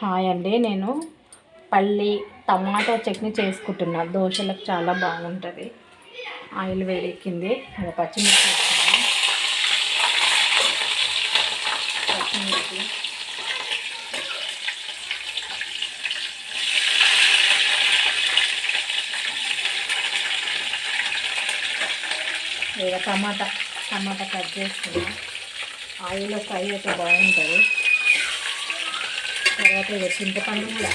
Hi అండి, నేను పల్లి టమాటా చట్నీ చేసుకుంటున్నా. దోశలకు చాలా బాగుంటుంది. ఆయిల్ వేడెక్కింది. పచ్చిమిర్చి వేసుకున్నా. పచ్చిమిర్చి టమాటా కట్ చేసుకున్నా. ఆయిల్లో ఫ్రై అయితే బాగుంటుంది. తర్వాత చింతపండు కూడా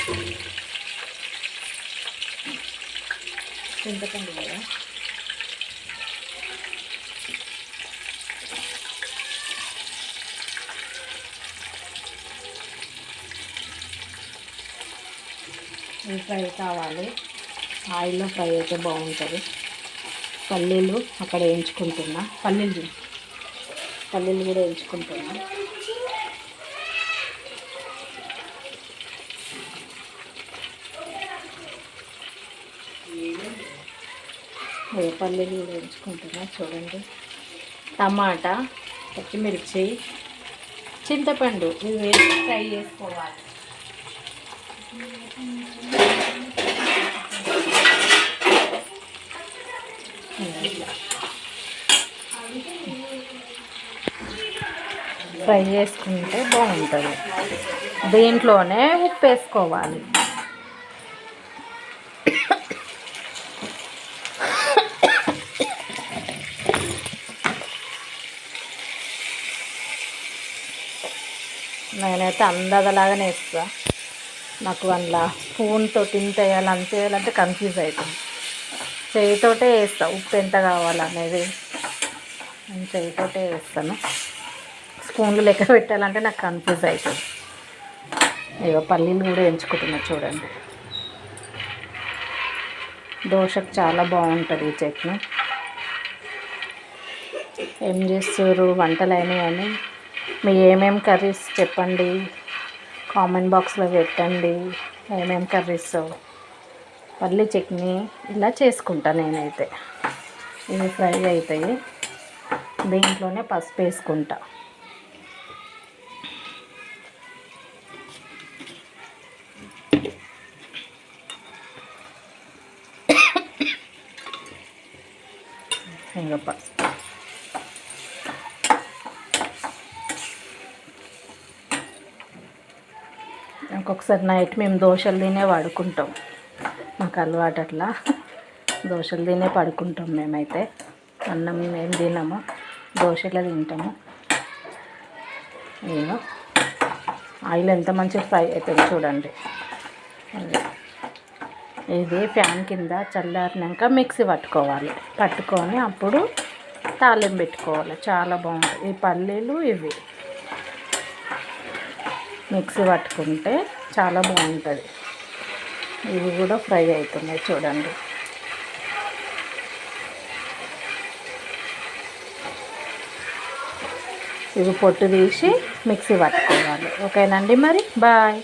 ఇవి ఫ్రై కావాలి. ఆయిల్లో ఫ్రై అయితే బాగుంటుంది. పల్లీలు అక్కడ వేయించుకుంటున్నా. పల్లీలు కూడా వేయించుకుంటున్నా. పల్లీలు కూడా వేయించుకుంటున్నా. చూడండి, టమాటా, పచ్చిమిర్చి, చింతపండు ఇవి వేసి ఫ్రై చేసుకోవాలి. ఫ్రై చేసుకుంటే బాగుంటుంది. దీంట్లోనే ఉప్పు వేసుకోవాలి. నేనైతే అందదలాగానే వేస్తా. నాకు అందులో స్పూన్తో ఇంత వేయాలి అంత వేయాలంటే కన్ఫ్యూజ్ అవుతుంది. చేయితోటే వేస్తా. ఉప్పు ఎంత కావాలనేది నేను చేయితోటే వేస్తాను. స్పూన్లు లెక్క పెట్టాలంటే నాకు కన్ఫ్యూజ్ అవుతుంది. ఇక పల్లీలు కూడా ఎంచుకుంటున్నా. చూడండి, దోశకు చాలా బాగుంటుంది ఈ చట్నీ. ఏం చేస్తారు వంటలు అయినాయని మీ ఏమేమి కర్రీస్ చెప్పండి, కామెంట్ బాక్స్లో పెట్టండి. ఏమేమి కర్రీస్. పల్లి చట్నీ ఇలా చేసుకుంటా నేనైతే. ఇవి ఫ్రై అవుతాయి. దీంట్లోనే పసుపు వేసుకుంటా. ఇంకా ఇంకొకసారి నైట్ మేము దోశలు తినే పడుకుంటాం. మాకు అలవాటు అట్లా. దోశలు తినే పడుకుంటాం మేమైతే. అన్నం మేము తినము, దోశలు తింటాము. నేను ఆయిల్ ఎంత మంచిగా ఫ్రై అవుతుంది చూడండి. ఇది ఫ్యాన్ కింద చల్లారినాక మిక్సీ పట్టుకొని అప్పుడు తాలింపు పెట్టుకోవాలి. చాలా బాగుంటుంది. ఈ పల్లీలు ఇవి మిక్సీ పట్టుకుంటే చాలా బాగుంటుంది. ఇవి కూడా ఫ్రై అవుతున్నాయి చూడండి. ఇవి పొట్టు తీసి మిక్సీ పట్టుకోవాలి. ఓకేనండి, మరి బాయ్.